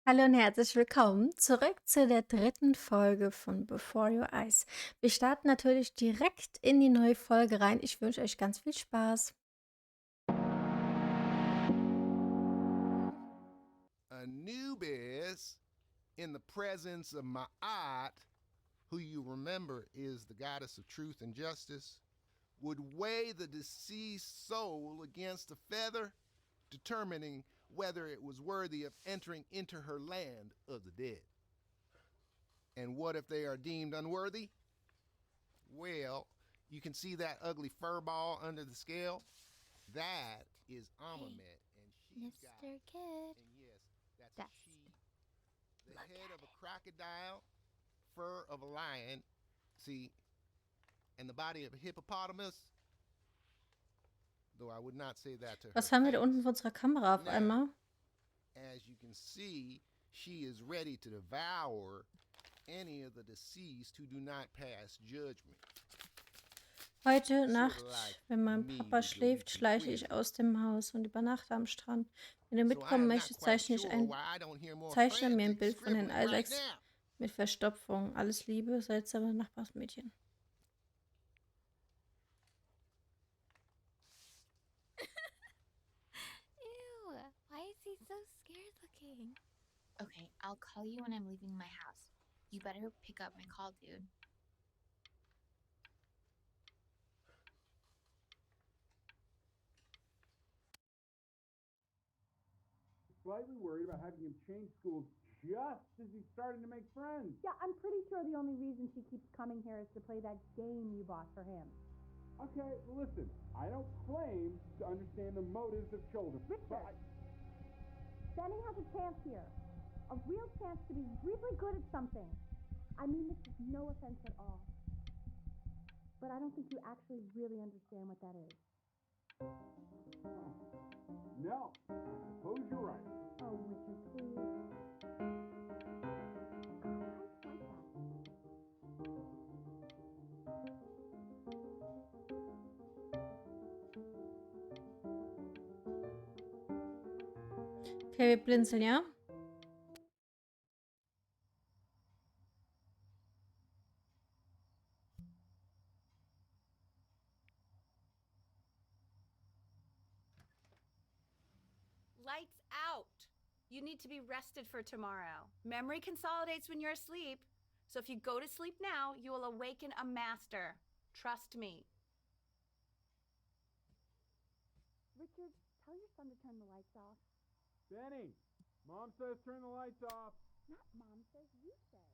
Hallo und herzlich willkommen zurück zu der dritten Folge von Before Your Eyes. Wir starten natürlich direkt in die neue Folge rein. Ich wünsche euch ganz viel Spaß. Anubis, in the presence of Ma'at, who you remember is the goddess of truth and justice, would weigh the deceased soul against a feather, determining whether it was worthy of entering into her land of the dead. And what if they are deemed unworthy? Well, you can see that ugly fur ball under the scale? That is Amamet, and she's got, Mr. Kid. and yes, that's a That's she, the Look head at of a crocodile, fur of a lion, see, and the body of a hippopotamus, though I would not say that to her Was haben wir da unten face. auf unserer Kamera auf Now, einmal? as you can see, she is ready to devour any of the deceased who do not pass judgment. Heute Sorta Nacht, like wenn mein me Papa with the schläft, weekly schleiche ich quiz. aus dem Haus und übernachte am Strand. Wenn du So I mitkommen am not möchtest, quite zeichne ich sure ein, why I don't hear more zeichne mir ein frantic Bild von den scribbling right Isaacs now. mit Verstopfung. Alles Liebe, seltsame Nachbarsmädchen. Ew, why is he so scared looking? Okay, I'll call you when I'm leaving my house. You better pick up my call, dude. Slightly worried about having him change schools just as he's starting to make friends. Yeah, I'm pretty sure the only reason she keeps coming here is to play that game you bought for him. Okay, listen, I don't claim to understand the motives of children. Richard! Benny has a chance here. A real chance to be really good at something. I mean this with no offense at all. But I don't think you actually really understand what that is. No, I suppose you're right. Oh, Richard, please. Guys like that. Okay, wir blinzeln, ja? Lights out. You need to be rested for tomorrow. Memory consolidates when you're asleep. So if you go to sleep now, you will awaken a master. Trust me. Richard, tell your son to turn the lights off. Benny, Mom says turn the lights off. Not Mom says, you say.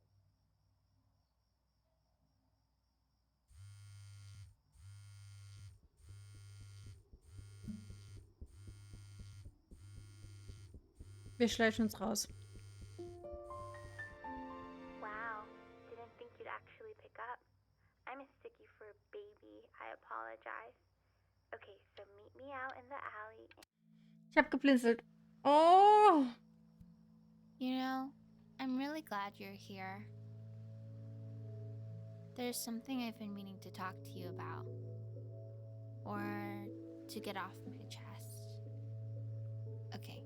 Wir schleichen uns raus. Wow, didn't think you'd actually pick up. I mistook you for a baby. I apologize. Okay, so meet me out in the alley. Ich habe geblinzelt. Oh! You know, I'm really glad you're here. There's something I've been meaning to talk to you about. Or to get off my chest. Okay.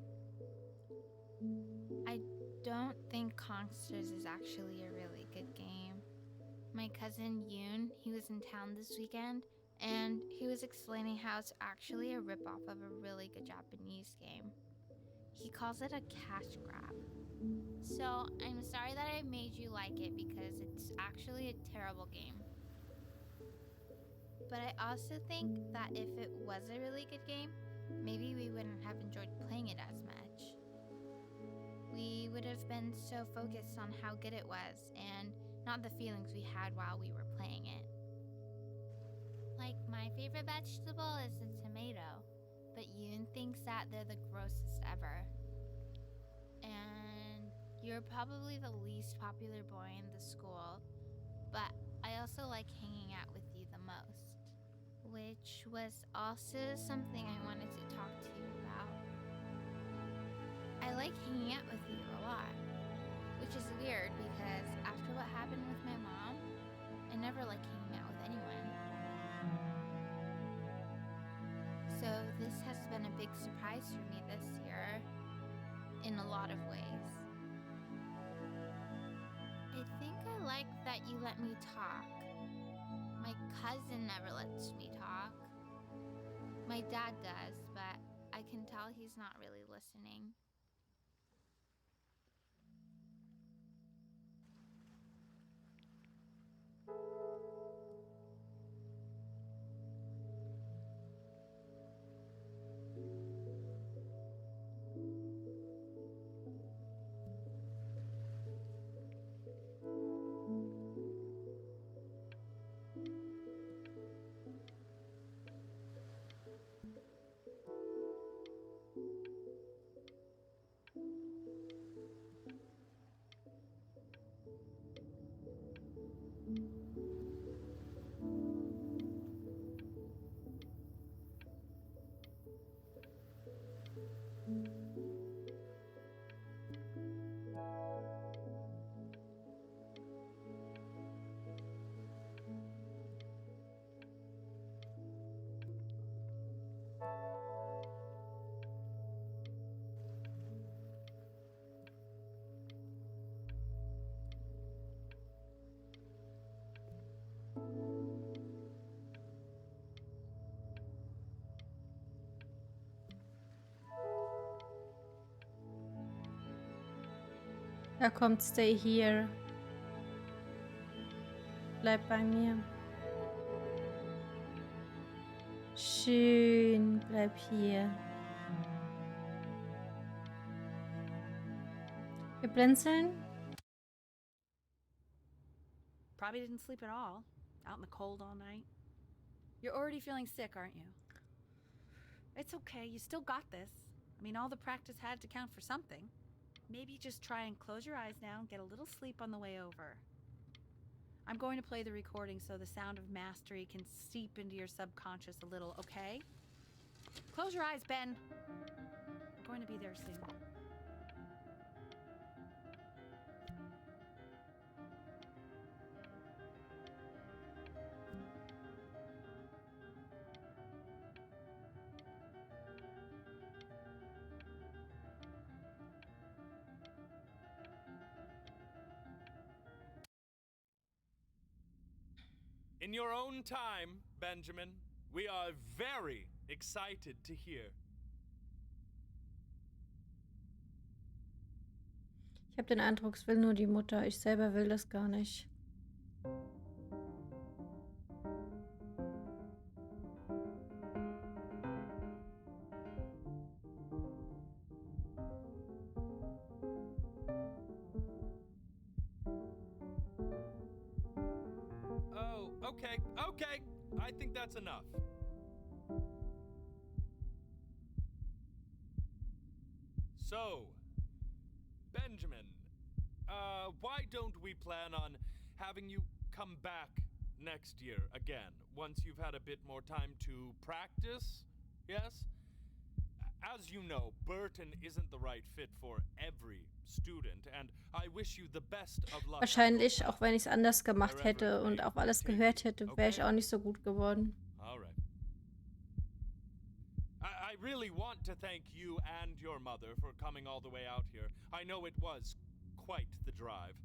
I don't think Kongsters is actually a really good game. My cousin Yoon, he was in town this weekend, and he was explaining how it's actually a ripoff of a really good Japanese game. He calls it a cash grab. So I'm sorry that I made you like it because it's actually a terrible game. But I also think that if it was a really good game, maybe we wouldn't have enjoyed playing it as much. We would have been so focused on how good it was and not the feelings we had while we were playing it. Like, my favorite vegetable is the tomato, but Yoon thinks that they're the grossest ever. And you're probably the least popular boy in the school, but I also like hanging out with you the most, which was also something I wanted to talk to you about. I like hanging out with you a lot, which is weird because after what happened with my mom, I never like hanging out with anyone. So this has been a big surprise for me this year, in a lot of ways. that you let me talk. My cousin never lets me talk. My dad does, but I can tell he's not really listening. Da kommt Stay Here. Bleib bei mir. Schön, bleib hier. Wir blinzeln. Probably didn't sleep at all. Out in the cold all night. You're already feeling sick, aren't you? It's okay. You still got this. I mean, all the practice had to count for something. Maybe just try and close your eyes now and get a little sleep on the way over. I'm going to play the recording so the sound of mastery can seep into your subconscious a little, okay? Close your eyes, Ben. I'm going to be there soon. In your own time, Benjamin, we are very excited to hear. Ich habe den Eindruck, es will nur die Mutter. Ich selber will das gar nicht. Oh, okay. I think that's enough. So, Benjamin, why don't we plan on having you come back next year again, once you've had a bit more time to practice? Yes? As you know, Burton isn't the right fit for every student, and I wish you the best of luck. Wahrscheinlich, auch wenn ich es anders gemacht hätte und auch alles gehört hätte, wäre ich auch nicht so gut geworden. All right. I really want to thank you and your mother for coming all the way out here. I know it was quite the drive.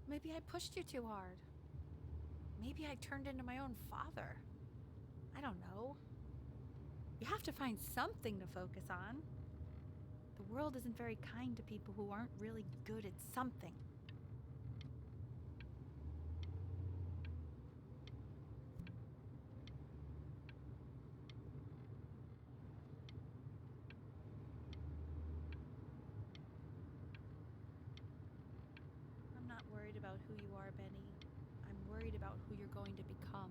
Maybe I pushed you too hard. Maybe I turned into my own father. I don't know. You have to find something to focus on. The world isn't very kind to people who aren't really good at something. I'm not worried about who you are, Benny. I'm worried about who you're going to become.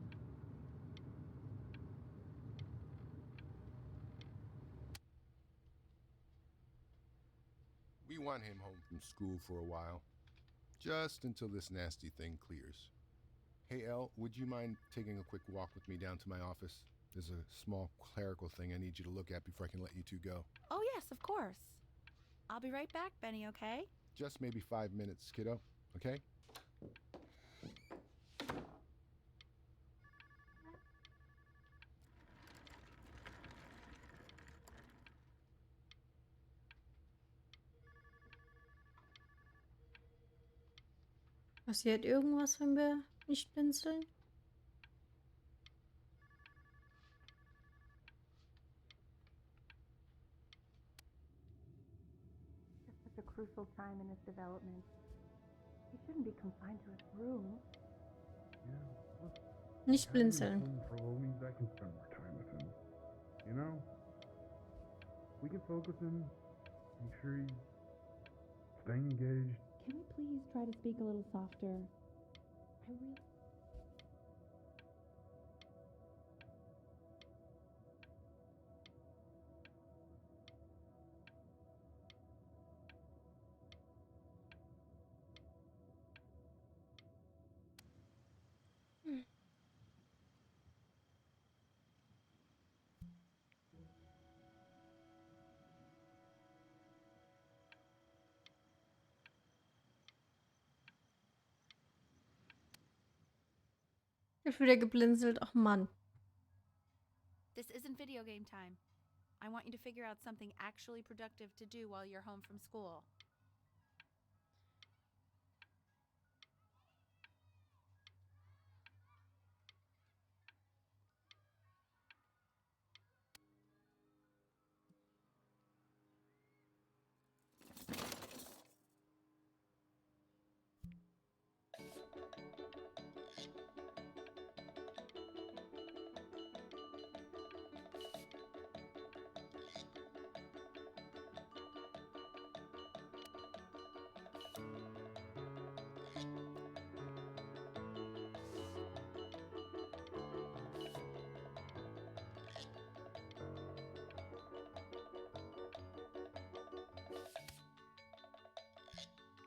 We want him home from school for a while, just until this nasty thing clears. Hey, Elle, would you mind taking a quick walk with me down to my office? There's a small clerical thing I need you to look at before I can let you two go. Oh, yes, of course. I'll be right back, Benny, okay? Just maybe 5 minutes, kiddo, okay? Passiert irgendwas, wenn wir nicht blinzeln? It's such a crucial time in his development. He shouldn't be confined to his room. Yeah, look, Nicht having him blinzeln. home for a while means I can spend more time with him. You know? We can focus him, make sure he's staying engaged. Can we please try to speak a little softer? I really... Ich wieder geblinzelt. Ach Mann. This isn't video game time. I want you to figure out something actually productive to do while you're home from school.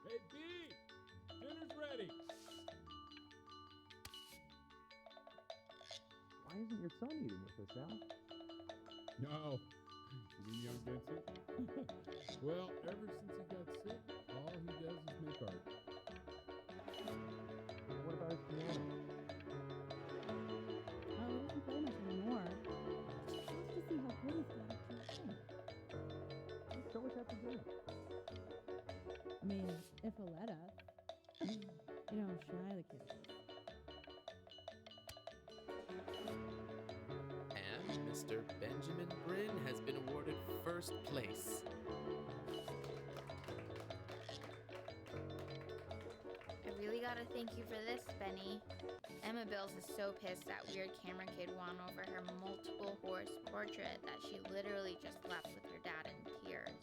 Hey, B! Dinner's ready! Why isn't your son eating with us, Al? No. You mean young Vincent? Well, ever since he got sick, all he does is make art. What about his piano? Oh, he doesn't play much anymore. Just to see how good he's got at playing. Show us after dinner. I mean, if he'll let us. You know how shy the kid is. And Mr. Benjamin Bryn has been awarded first place. I really gotta thank you for this, Benny. Emma Bills is so pissed that weird camera kid won over her multiple horse portrait that she literally just left with her dad in tears.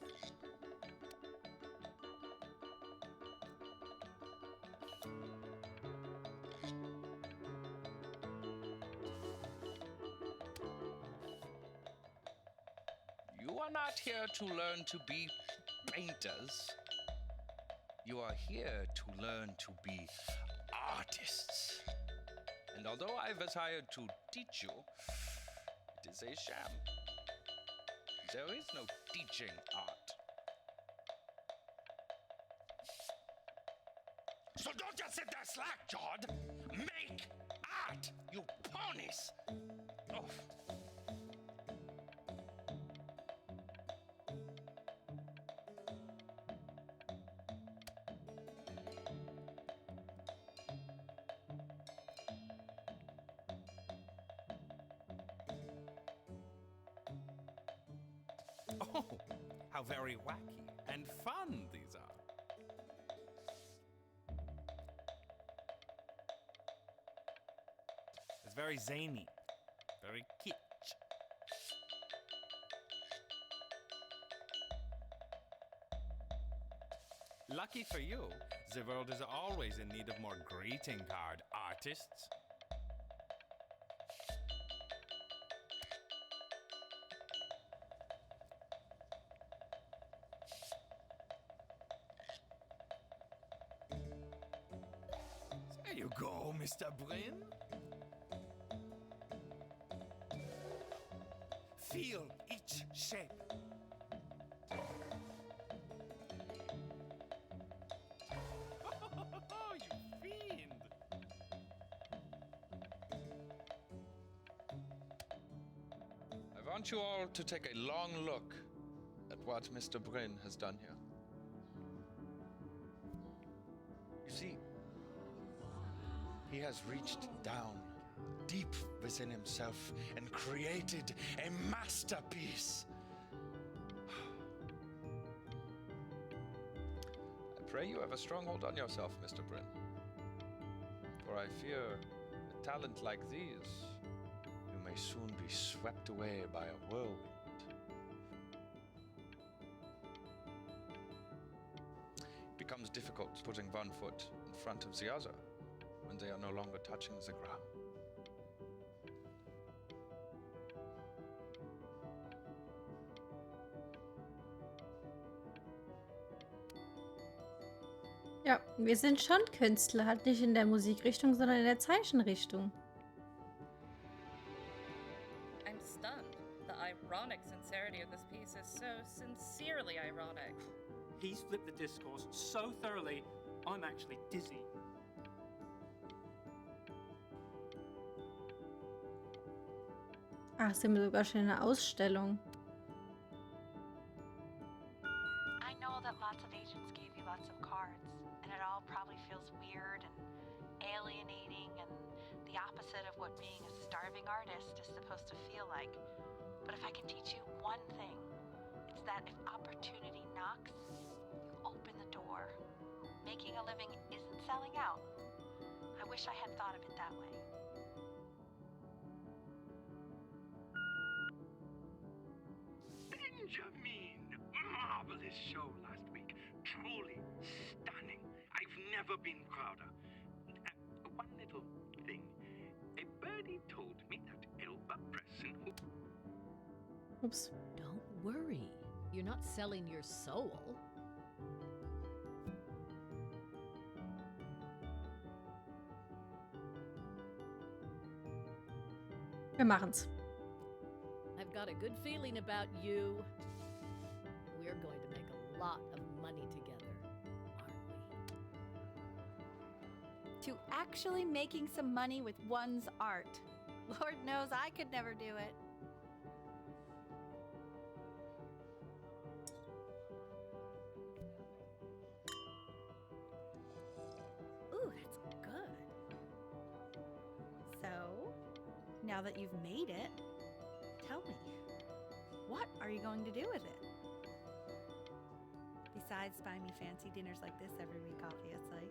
You are not here to learn to be painters. You are here to learn to be artists. And although I was hired to teach you, it is a sham. There is no teaching art. So don't just sit there slack-jawed. Make art, you ponies. Oh. Oh, how very wacky and fun these are. It's very zany, very kitsch. Lucky for you, the world is always in need of more greeting card artists. There you go, Mr. Bryn. Feel each shape. Oh, you fiend! I want you all to take a long look at what Mr. Bryn has done here. You see, He has reached down deep within himself and created a masterpiece. I pray you have a strong hold on yourself, Mr. Bryn. For I fear a talent like these, you may soon be swept away by a whirlwind. It becomes difficult putting one foot in front of the other when they are no longer touching the ground. Ja, wir sind schon Künstler, halt nicht in der Musikrichtung, sondern in der Zeichenrichtung. I'm stunned. The ironic sincerity of this piece is so sincerely ironic. He's flipped the discourse so thoroughly, I'm actually dizzy. Ach, sind wir sogar schon in einer Ausstellung. I know that lots of agents gave you lots of cards, and it all probably feels weird and alienating and the opposite of what being a starving artist is supposed to feel like. But if I can teach you one thing, it's that if opportunity knocks, you open the door. Making a living isn't selling out. I wish I had thought of it that way. Benjamin! Marvelous show last week. Truly stunning. I've never been prouder. One little thing. A birdie told me that Elba Presson... Oops. Don't worry. You're not selling your soul. Wir machen's. I've got a good feeling about you. We're going to make a lot of money together, aren't we? To actually making some money with one's art. Lord knows I could never do it. Ooh, that's good. So, now that you've made it, tell me, what are you going to do with it? Besides buying me fancy dinners like this every week, obviously.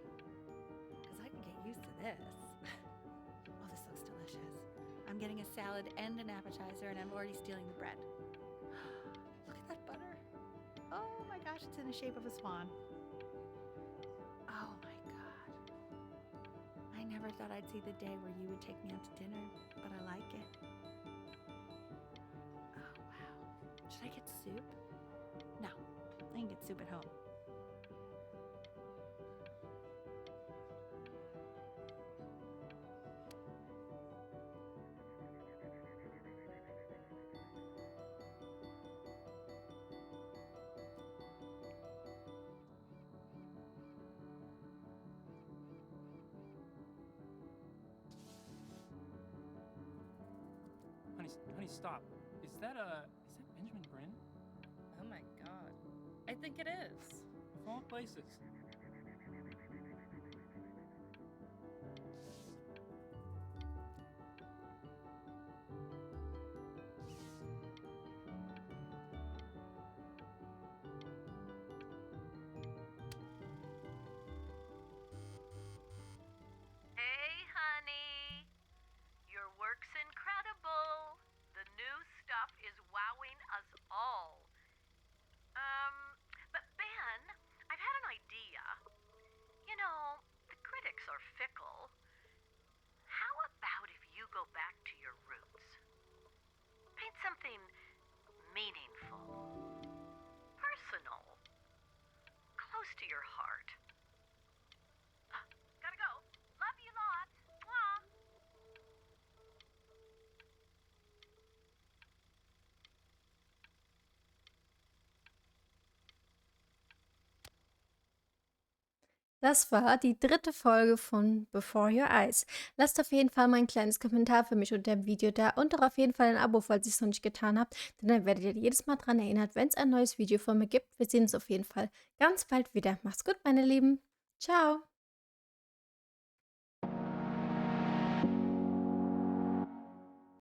Because I can get used to this. Oh, this looks delicious. I'm getting a salad and an appetizer, and I'm already stealing the bread. Look at that butter. Oh my gosh, it's in the shape of a swan. Oh my God. I never thought I'd see the day where you would take me out to dinner, but I like it. Oh wow. Should I get soup? No, I can get soup at home. Honey, stop. Is that Benjamin Bryn? Oh my god. I think it is. Of all places. Hey, honey. Your work's incredible. The new stuff is wowing us all. But Ben, I've had an idea. You know, the critics are fickle. How about if you go back to your roots? Paint something meaningful, personal, close to your heart. Gotta go. Love you lots. Mwah. Das war die 3. Folge von Before Your Eyes. Lasst auf jeden Fall mal ein kleines Kommentar für mich unter dem Video da und auch auf jeden Fall ein Abo, falls ihr es noch nicht getan habt, denn dann werdet ihr jedes Mal daran erinnert, wenn es ein neues Video von mir gibt. Wir sehen uns auf jeden Fall ganz bald wieder. Macht's gut, meine Lieben. Ciao.